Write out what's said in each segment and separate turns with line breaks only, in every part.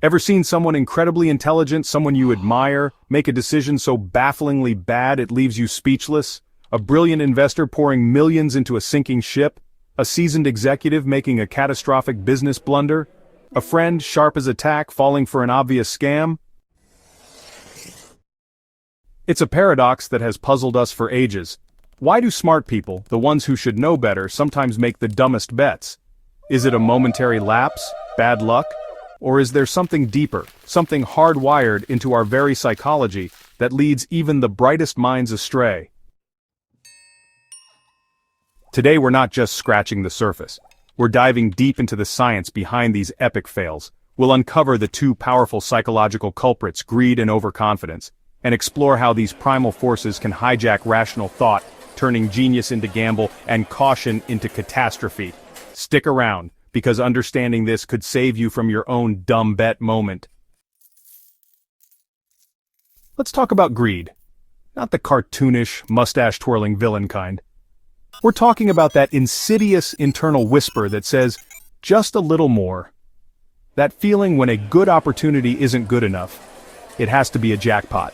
Ever seen someone incredibly intelligent, someone you admire, make a decision so bafflingly bad it leaves you speechless? A brilliant investor pouring millions into a sinking ship? A seasoned executive making a catastrophic business blunder? A friend, sharp as a tack, falling for an obvious scam? It's a paradox that has puzzled us for ages. Why do smart people, the ones who should know better, sometimes make the dumbest bets? Is it a momentary lapse, bad luck? Or is there something deeper, something hardwired into our very psychology, that leads even the brightest minds astray? Today we're not just scratching the surface. We're diving deep into the science behind these epic fails. We'll uncover the two powerful psychological culprits, greed and overconfidence, and explore how these primal forces can hijack rational thought, turning genius into gamble and caution into catastrophe. Stick around, because understanding this could save you from your own dumb bet moment. Let's talk about greed. Not the cartoonish, mustache-twirling villain kind. We're talking about that insidious internal whisper that says, just a little more. That feeling when a good opportunity isn't good enough. It has to be a jackpot.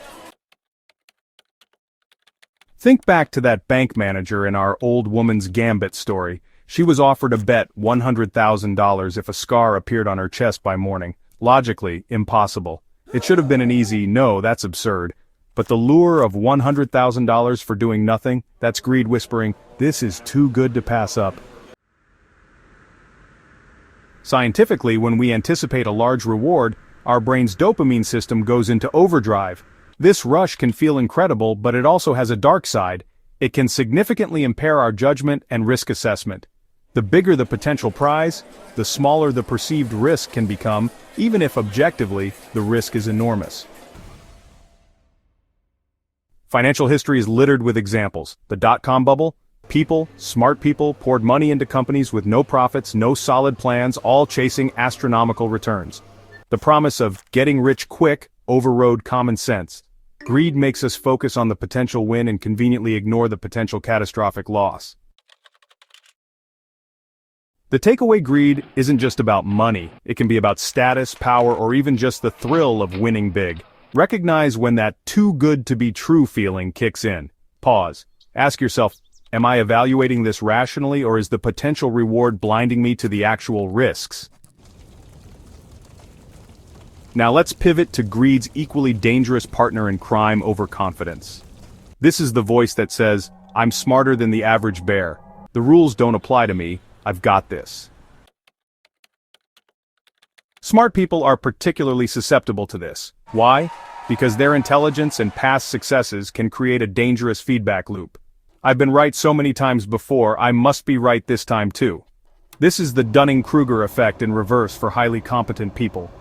Think back to that bank manager in our old woman's gambit story. She was offered a bet $100,000 if a scar appeared on her chest by morning. Logically, impossible. It should have been an easy, no, that's absurd. But the lure of $100,000 for doing nothing, that's greed whispering, this is too good to pass up. Scientifically, when we anticipate a large reward, our brain's dopamine system goes into overdrive. This rush can feel incredible, but it also has a dark side. It can significantly impair our judgment and risk assessment. The bigger the potential prize, the smaller the perceived risk can become, even if objectively, the risk is enormous. Financial history is littered with examples. The dot-com bubble? Smart people, poured money into companies with no profits, no solid plans, all chasing astronomical returns. The promise of getting rich quick overrode common sense. Greed makes us focus on the potential win and conveniently ignore the potential catastrophic loss. The takeaway: greed isn't just about money. It can be about status, power, or even just the thrill of winning big. Recognize when that too good to be true feeling kicks in. Pause. Ask yourself, am I evaluating this rationally, or is the potential reward blinding me to the actual risks? Now let's pivot to greed's equally dangerous partner in crime, overconfidence. This is the voice that says, I'm smarter than the average bear. The rules don't apply to me. I've got this. Smart people are particularly susceptible to this. Why? Because their intelligence and past successes can create a dangerous feedback loop. I've been right so many times before, I must be right this time too. This is the Dunning-Kruger effect in reverse for highly competent people.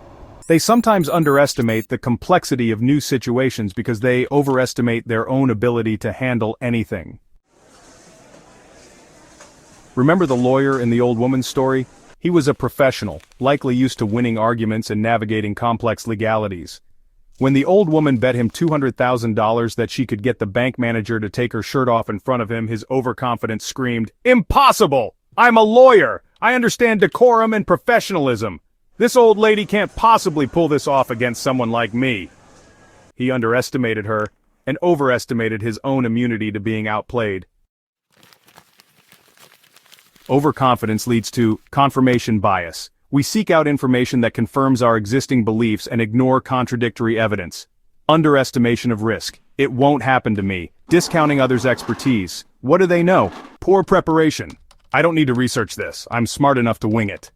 They sometimes underestimate the complexity of new situations because they overestimate their own ability to handle anything. Remember the lawyer in the old woman's story? He was a professional, likely used to winning arguments and navigating complex legalities. When the old woman bet him $200,000 that she could get the bank manager to take her shirt off in front of him, his overconfidence screamed, "Impossible! I'm a lawyer! I understand decorum and professionalism! This old lady can't possibly pull this off against someone like me." He underestimated her, and overestimated his own immunity to being outplayed. Overconfidence leads to confirmation bias. We seek out information that confirms our existing beliefs and ignore contradictory evidence. Underestimation of risk. It won't happen to me. Discounting others' expertise. What do they know? Poor preparation. I don't need to research this. I'm smart enough to wing it.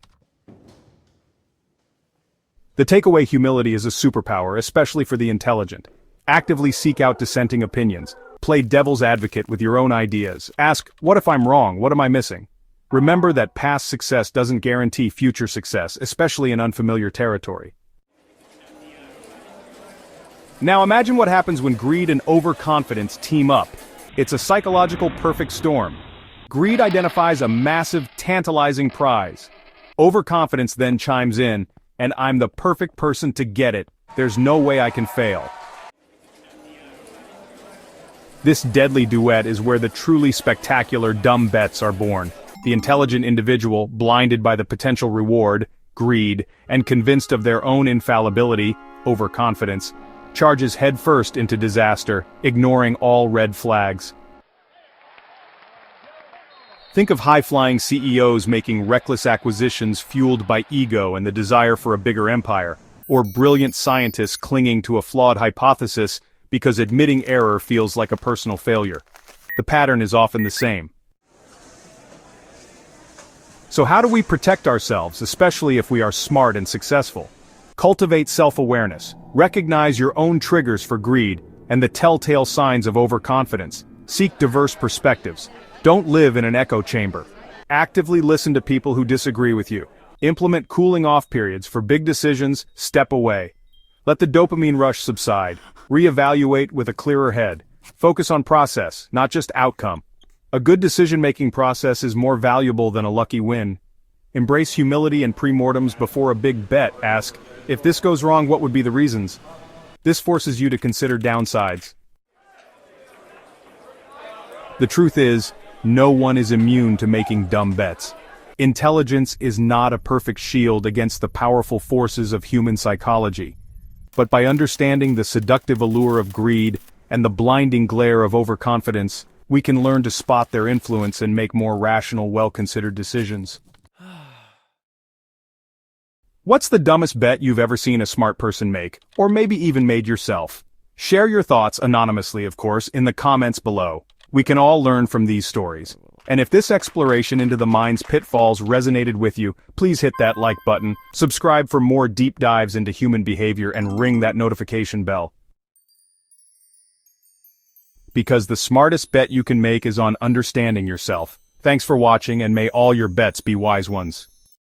The takeaway: humility is a superpower, especially for the intelligent. Actively seek out dissenting opinions. Play devil's advocate with your own ideas. Ask, what if I'm wrong? What am I missing? Remember that past success doesn't guarantee future success, especially in unfamiliar territory. Now imagine what happens when greed and overconfidence team up. It's a psychological perfect storm. Greed identifies a massive, tantalizing prize. Overconfidence then chimes in, and I'm the perfect person to get it. There's no way I can fail. This deadly duet is where the truly spectacular dumb bets are born. The intelligent individual, blinded by the potential reward, greed, and convinced of their own infallibility, overconfidence, charges headfirst into disaster, ignoring all red flags. Think of high-flying CEOs making reckless acquisitions fueled by ego and the desire for a bigger empire, or brilliant scientists clinging to a flawed hypothesis because admitting error feels like a personal failure. The pattern is often the same. So how do we protect ourselves, especially if we are smart and successful? Cultivate self-awareness. Recognize your own triggers for greed and the telltale signs of overconfidence. Seek diverse perspectives. Don't live in an echo chamber. Actively listen to people who disagree with you. Implement cooling-off periods for big decisions. Step away. Let the dopamine rush subside. Reevaluate with a clearer head. Focus on process, not just outcome. A good decision-making process is more valuable than a lucky win. Embrace humility and premortems before a big bet. Ask, if this goes wrong, what would be the reasons? This forces you to consider downsides. The truth is, no one is immune to making dumb bets. Intelligence is not a perfect shield against the powerful forces of human psychology. But by understanding the seductive allure of greed and the blinding glare of overconfidence, we can learn to spot their influence and make more rational, well-considered decisions. What's the dumbest bet you've ever seen a smart person make, or maybe even made yourself? Share your thoughts anonymously, of course, in the comments below. We can all learn from these stories. And if this exploration into the mind's pitfalls resonated with you, please hit that like button, subscribe for more deep dives into human behavior, and ring that notification bell. Because the smartest bet you can make is on understanding yourself. Thanks for watching, and may all your bets be wise ones.